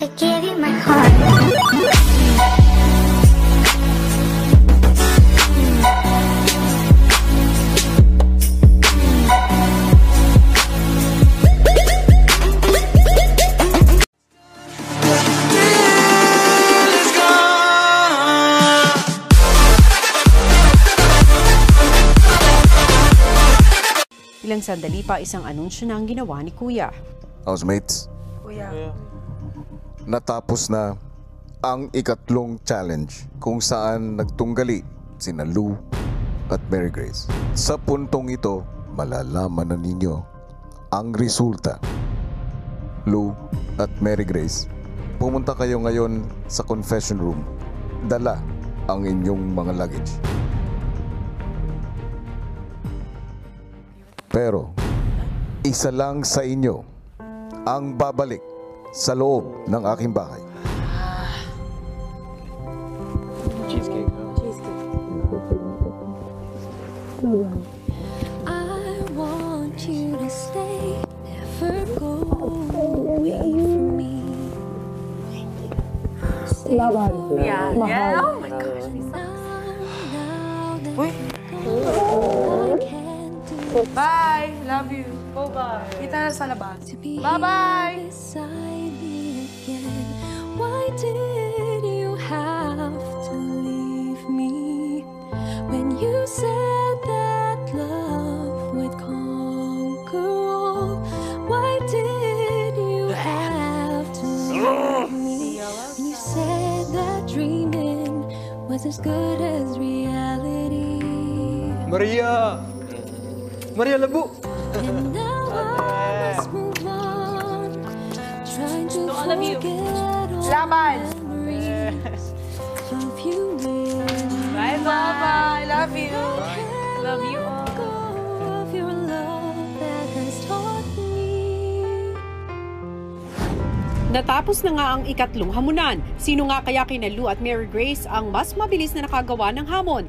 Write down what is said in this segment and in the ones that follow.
I gave you my heart. Ilang sandali pa isang anunsyo na ang ginawa ni Kuya. Housemates, Kuya. natapos na ang ikatlong challenge kung saan nagtunggali sina Lou at Mary Grace. Sa puntong ito, malalaman na ninyo ang resulta. Lou at Mary Grace, pumunta kayo ngayon sa confession room. Dala ang inyong mga luggage. Pero, isa lang sa inyo ang babalik sa loob ng aking bahay. Cheesecake. I want you to stay, never go away from me. Yeah. Yeah. Oh my gosh. Uy. Bye. Love you. Bye-bye. Kita na sa labas. Bye-bye. Why did you have to leave me when you said that love would conquer all? Why did you have to leave me when you said that dreaming was as good as reality? Maria! Maria Labu! And now I must move on, trying to forget all Laban. memories of you. Bye-bye. Love you. Love you all. Of your love that has taught me. Natapos na nga ang ikatlong hamunan. Sino nga kaya kina Lou at Mary Grace ang mas mabilis na nakagawa ng hamon?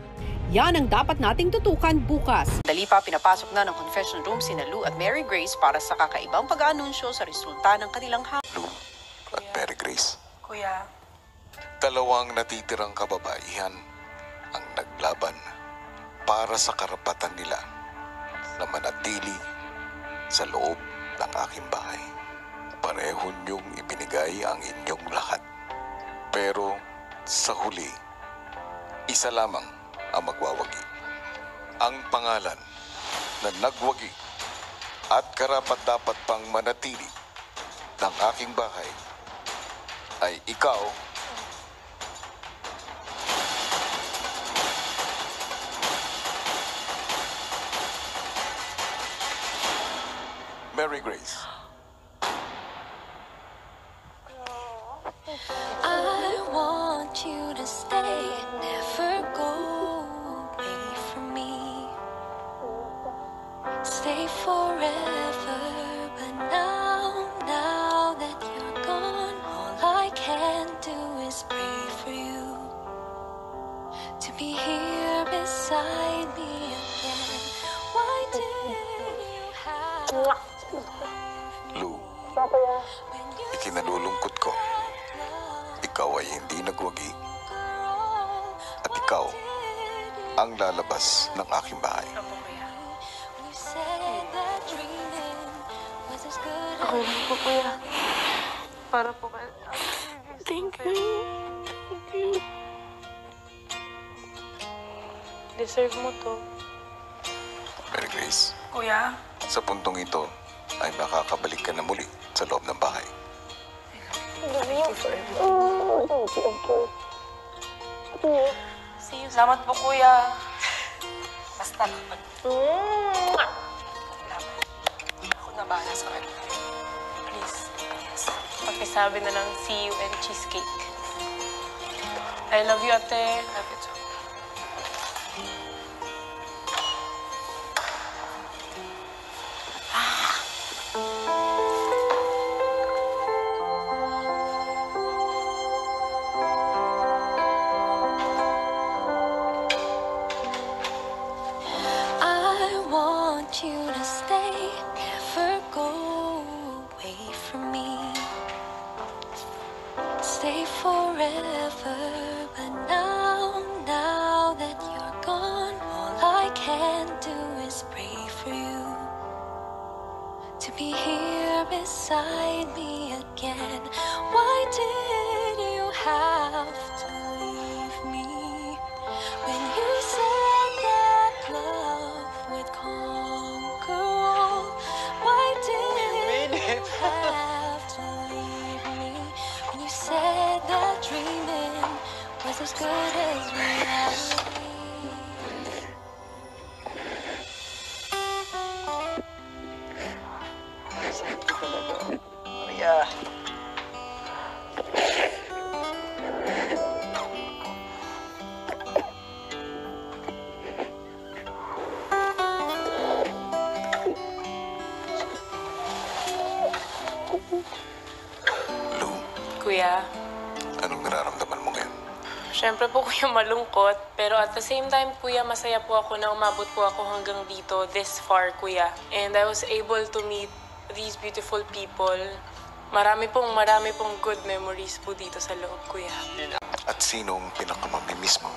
Yan ang dapat nating tutukan bukas. Dali pa pinapasok na ng confession room sina Lou at Mary Grace para sa kakaibang pag-aanunsyo sa resulta ng kanilang hamon. Lou at Mary Grace, Kuya. dalawang natitirang kababaihan ang naglaban para sa karapatan nila na manatili sa loob ng aking bahay. Pareho niyong ibinigay ang inyong lahat. Pero sa huli, isa lamang ang magwawagi. Ang pangalan na nagwagi at karapat-dapat pang manatili ng aking bahay ay ikaw, Mary Grace. I want you to stay, never go away from me. Stay forever, but now that you're gone, all I can do is pray for you to be here beside me again. Why did you have to Lou, ikinalulungkot ko. Ikaw ay hindi nagwagi at ikaw ang lalabas ng aking bahay. Ako rin po, Kuya. Para po kayo. Thank you. Deserve mo to. Mary Grace, Kuya. sa puntong ito ay makakabalik ka na muli sa loob ng bahay. Salamat po, Kuya. Basta kapag... Ako na bahala sa kanya. Please. Yes. Pagkasabi na lang, see you and cheesecake. I love you, ate. Love you too. I want you to stay, never go away from me. stay forever, but now that you're gone, all I can do is pray for you to be here beside me again. Why did you have to leave me when you said that love would conquer all? Why did you have to leave me when you said that dreaming was as good as reality? Maria! Lou, Kuya, anong nararamdaman mo ngayon? syempre po kuya malungkot, pero at the same time kuya masaya po ako na umabot po ako hanggang dito, this far kuya. And I was able to meet these beautiful people. Marami pong good memories po dito sa loob kuya. At sinong pinakamamimiss mo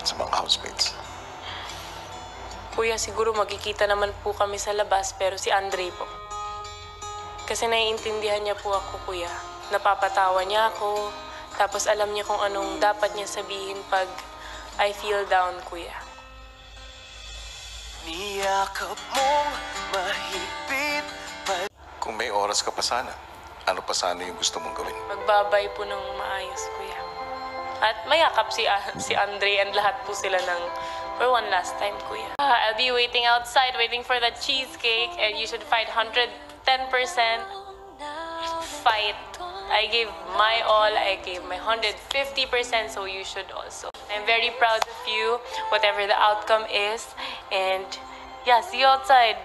sa mga housemates? Kuya, siguro magkikita naman po kami sa labas, pero si Andre po. Kasi naiintindihan niya po ako, kuya. Napapatawa niya ako, tapos alam niya kung anong dapat niya sabihin pag I feel down, kuya. Niyakap mong mahigpit. Kung may oras ka pa sana, ano pa sana yung gusto mong gawin? Magbabay po ng maayos, kuya. At mayakap si Andre and lahat po sila ng for one last time, kuya. I'll be waiting outside, waiting for the cheesecake, and you should fight 110%. Fight. I gave my all, I gave my 150%, so you should also. I'm very proud of you, whatever the outcome is, and yeah, see you outside.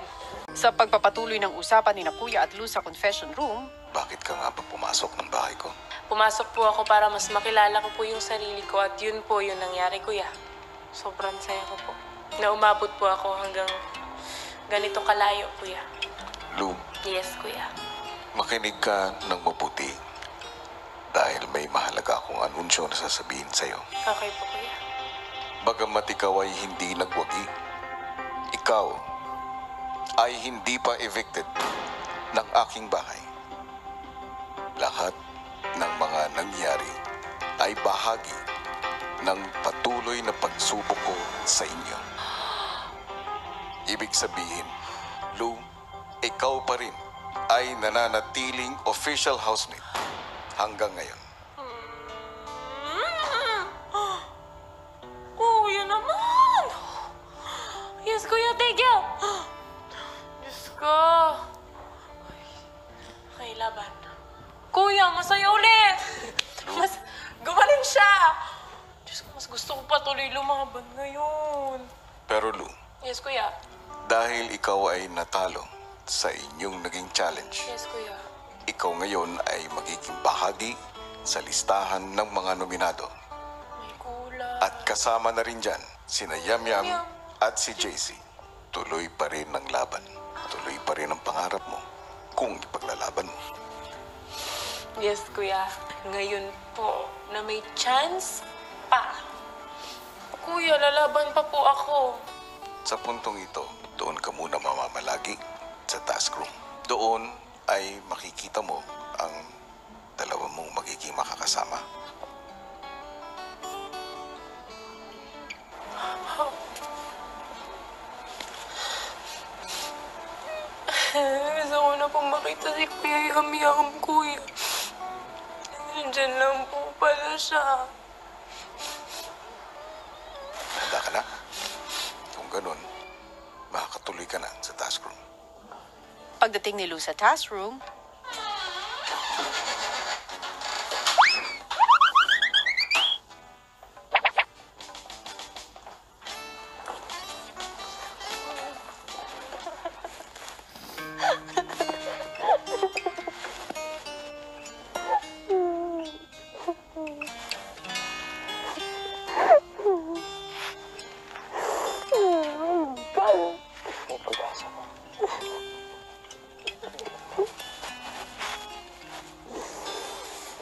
Sa pagpapatuloy ng usapan ni Kuya at Lou sa confession room, Bakit ka nga pa pumasok ng bahay ko? Pumasok po ako para mas makilala ko po yung sarili ko at yun po yung nangyari, kuya. Sobrang saya ko po. Na umabot po ako hanggang ganito kalayo, kuya. Lou, Yes, kuya. makinig ka ng mabuti dahil may mahalaga akong anunsyo na sasabihin sa'yo. Okay po, kuya. Bagamat ikaw ay hindi nagwagi, ikaw ay hindi pa evicted ng aking bahay. Lahat ng mga nangyari ay bahagi ng patuloy na pagsubok ko sa inyo. Ibig sabihin, Lou, ikaw pa rin ay nananatiling official housemate hanggang ngayon. Kuya naman! Yes, kuya, thank you! Diyos ko. Okay, laban. Kuya, masaya ulit! Mas gumaling siya! Diyos ko, mas gusto ko patuloy lumaban ngayon. Pero Lou, Yes, kuya. dahil ikaw ay natalo sa inyong naging challenge, Yes, kuya. ikaw ngayon ay magiging bahagi sa listahan ng mga nominado. May kulang. At kasama na rin dyan sina Yamyam at si JC. Tuloy pa rin ang laban. Tuloy pa rin ang pangarap mo kung ipaglalaban mo. Yes, kuya. Ngayon po na may chance pa. Kuya, lalaban pa po ako. Sa puntong ito, doon ka muna mamamalagi sa task room. Doon ay makikita mo ang dalawa mong magiging makakasama. Gusto ko na pong makita si Kuya Yam-Yam, kuya. Nandiyan lang po pala siya. Handa ka na? Kung ganun, makakatuloy ka na sa task room. pagdating ni Lou sa task room,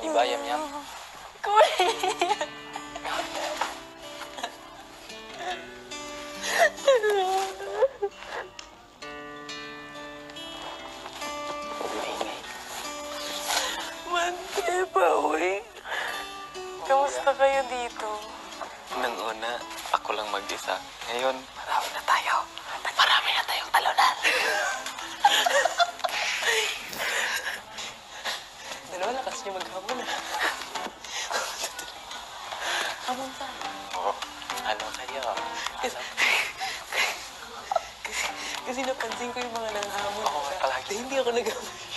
Di ba, Yam-Yam? Kuya! Mante, Pauwi. Kamusta kayo dito? Nang una, ako lang mag-isa. Ngayon, Marami na tayo. Marami na tayong talunan. Dalawa lakas niyo maghamon ah. Hamon tayo. ano kayo? Kasi napansin ko yung mga nanghamon. Oo, palagi. Hindi ako naghamon.